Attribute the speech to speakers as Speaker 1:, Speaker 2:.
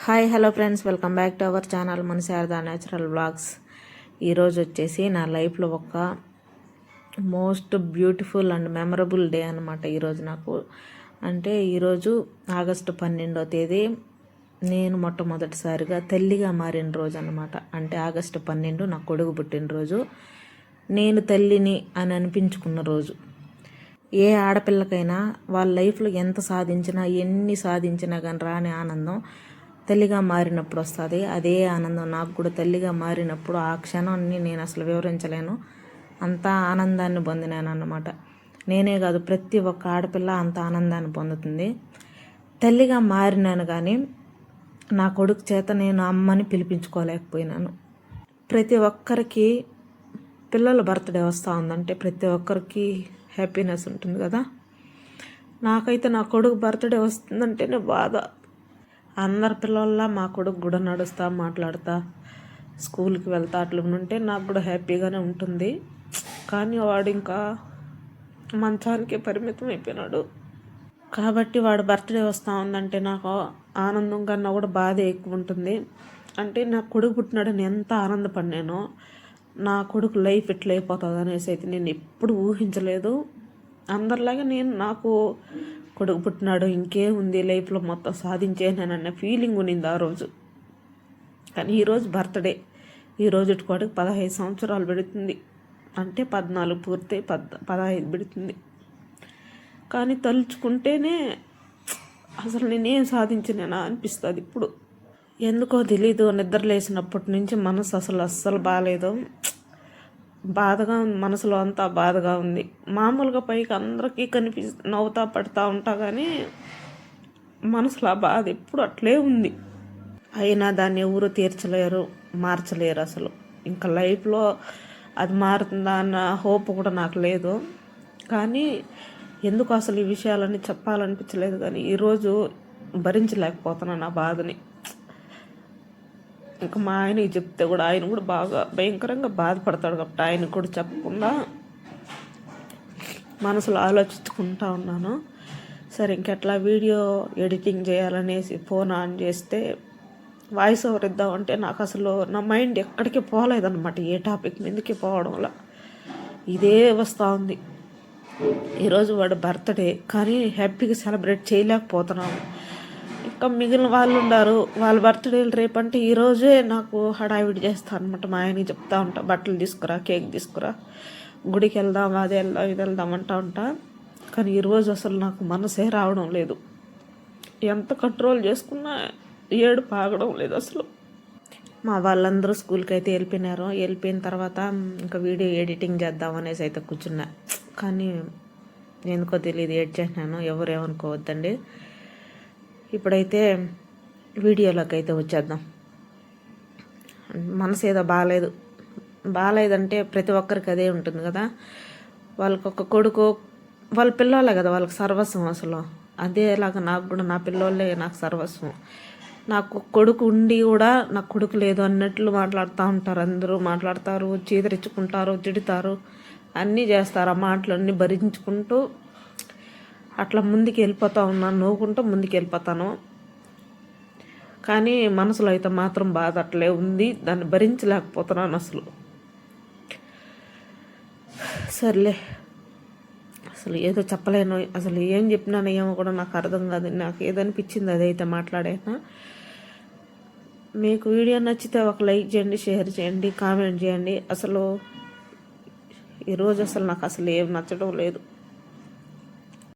Speaker 1: Hi hello friends, welcome back to our channel మన Sharada natural vlogs. ఈరోజు వచ్చేసి నా లైఫ్లో ఒక most beautiful and memorable day అనమాట. ఈరోజు నాకు అంటే ఈరోజు ఆగస్టు 12వ తేదీ నేను మొట్టమొదటిసారిగా తల్లిగా మారిన రోజు అనమాట. అంటే ఆగస్టు 12 నా కొడుకు పుట్టినరోజు, నేను తల్లిని అని అనిపించుకున్న రోజు. ఏ ఆడపిల్లకైనా వాళ్ళ లైఫ్లో ఎంత సాధించినా ఎన్ని సాధించినా కానీ రాని ఆనందం తల్లిగా మారినప్పుడు వస్తుంది. అదే ఆనందం నాకు కూడా తల్లిగా మారినప్పుడు ఆ క్షణాన్ని నేను అసలు వివరించలేను. అంత ఆనందాన్ని పొందినాను అన్నమాట. నేనే కాదు, ప్రతి ఒక్క ఆడపిల్ల అంత ఆనందాన్ని పొందుతుంది. తల్లిగా మారినాను కానీ నా కొడుకు చేత నేను అమ్మని పిలిపించుకోలేకపోయినాను. ప్రతి ఒక్కరికి పిల్లల బర్త్డే వస్తూ ఉందంటే ప్రతి ఒక్కరికి హ్యాపీనెస్ ఉంటుంది కదా. నాకైతే నా కొడుకు బర్త్డే వస్తుందంటేనే బాధ. అందరి పిల్లల్లా మా కొడుకు కూడా నడుస్తా మాట్లాడుతా స్కూల్కి వెళ్తా అట్లా ఉంటే నాకు కూడా హ్యాపీగానే ఉంటుంది. కానీ వాడు ఇంకా మంచానికే పరిమితం అయిపోయినాడు. కాబట్టి వాడు బర్త్డే వస్తూ ఉందంటే నాకు ఆనందం కన్నా కూడా బాధ ఎక్కువ ఉంటుంది. అంటే నా కొడుకు పుట్టినాడని ఎంత ఆనందపడినానో, నా కొడుకు లైఫ్ ఎట్లా అయిపోతుంది అనేసి అయితే నేను ఎప్పుడు ఊహించలేదు. అందరిలాగా నాకు కొడుకు పుట్టినాడు, ఇంకేముంది లైఫ్లో మొత్తం సాధించేనన్న ఫీలింగ్ ఉన్నింది ఆ రోజు. కానీ ఈరోజు బర్త్డే, ఈరోజు కొడుకు 15 సంవత్సరాలు పెడుతుంది. అంటే 14 పూర్తి 15 పెడుతుంది. కానీ తలుచుకుంటేనే అసలు నేనేం సాధించినా అనిపిస్తుంది ఇప్పుడు. ఎందుకో తెలీదు, నిద్ర లేచినప్పటి నుంచి మనసు అస్సలు బాగాలేదు. బాధగా ఉంది, మనసులో అంతా బాధగా ఉంది. మామూలుగా పైకి అందరికీ నవ్వుతా పడుతూ ఉంటా కానీ మనసులో ఆ బాధ ఎప్పుడు అట్లే ఉంది. అయినా దాన్ని ఎవరు తీర్చలేరు, మార్చలేరు అసలు. ఇంకా లైఫ్లో అది మారుతుందా అన్న హోప్ కూడా నాకు లేదు. కానీ ఎందుకు అసలు ఈ విషయాలన్నీ చెప్పాలనిపించలేదు. కానీ ఈరోజు భరించలేకపోతున్నాను ఆ బాధని. ఇంకా మా ఆయనకి చెప్తే కూడా ఆయన కూడా బాగా భయంకరంగా బాధపడతాడు. కాబట్టి ఆయనకు కూడా చెప్పకుండా మనసులో ఆలోచించుకుంటా ఉన్నాను. సరే ఇంకెట్లా వీడియో ఎడిటింగ్ చేయాలనేసి ఫోన్ ఆన్ చేస్తే వాయిస్ ఓవర్ ఇద్దామంటే నాకు అసలు నా మైండ్ ఎక్కడికి పోలేదన్నమాట. ఏ టాపిక్ మీదకి పోవడంలో ఇదే వస్తూ ఉంది. ఈరోజు వాడు బర్త్డే, కానీ హ్యాపీగా సెలబ్రేట్ చేయలేకపోతున్నాము. ఇంకా మిగిలిన వాళ్ళు ఉన్నారు, వాళ్ళ బర్త్డేలు రేపంటే ఈరోజే నాకు హడావిడి చేస్తాను అనమాట. మా ఆయనకి చెప్తా ఉంటా, బట్టలు తీసుకురా, కేక్ తీసుకురా, గుడికి వెళ్దాం, అది వెళ్దాం, ఇది వెళ్దాం అంటా ఉంటా. కానీ ఈరోజు అసలు నాకు మనసే రావడం లేదు. ఎంత కంట్రోల్ చేసుకున్నా ఏడుపు ఆగడం లేదు అసలు. మా వాళ్ళందరూ స్కూల్కి అయితే వెళ్ళిపోయినారు. వెళ్ళిపోయిన తర్వాత ఇంకా వీడియో ఎడిటింగ్ చేద్దాం అనేసి అయితే కూర్చున్నా. కానీ ఎందుకో తెలియదు ఎడిట్ చేసినాను, ఎవరేమనుకోవద్దండి. ఇప్పుడైతే వీడియోలోకి అయితే వచ్చేద్దాం. మనసు ఏదో బాగాలేదంటే ప్రతి ఒక్కరికి అదే ఉంటుంది కదా. వాళ్ళకి ఒక కొడుకు, వాళ్ళ పిల్లోళ్ళే కదా వాళ్ళకి సర్వస్వం అసలు. అదేలాగా నాకు కూడా నా పిల్లోళ్ళే నాకు సర్వస్వం. నాకు కొడుకు ఉండి కూడా నాకు కొడుకు లేదు అన్నట్లు మాట్లాడుతూ ఉంటారు. అందరూ మాట్లాడతారు, చీదరించుకుంటారు, తిడతారు, అన్నీ చేస్తారు. ఆ మాటలన్నీ భరించుకుంటూ అట్లా ముందుకు వెళ్ళిపోతూ ఉన్నాను, నవ్వుకుంటూ ముందుకు వెళ్ళిపోతాను. కానీ మనసులో అయితే మాత్రం బాధ అట్లే ఉంది. దాన్ని భరించలేకపోతున్నాను అసలు. సర్లే, అసలు ఏదో చెప్పలేను. అసలు ఏం చెప్పినాను ఏమో కూడా నాకు అర్థం కాదు. నాకు ఏదనిపించింది అదైతే మాట్లాడేనా. మీకు వీడియో నచ్చితే ఒక లైక్ చేయండి, షేర్ చేయండి, కామెంట్ చేయండి. అసలు ఈరోజు అసలు నాకు అసలు ఏం నచ్చడం లేదు.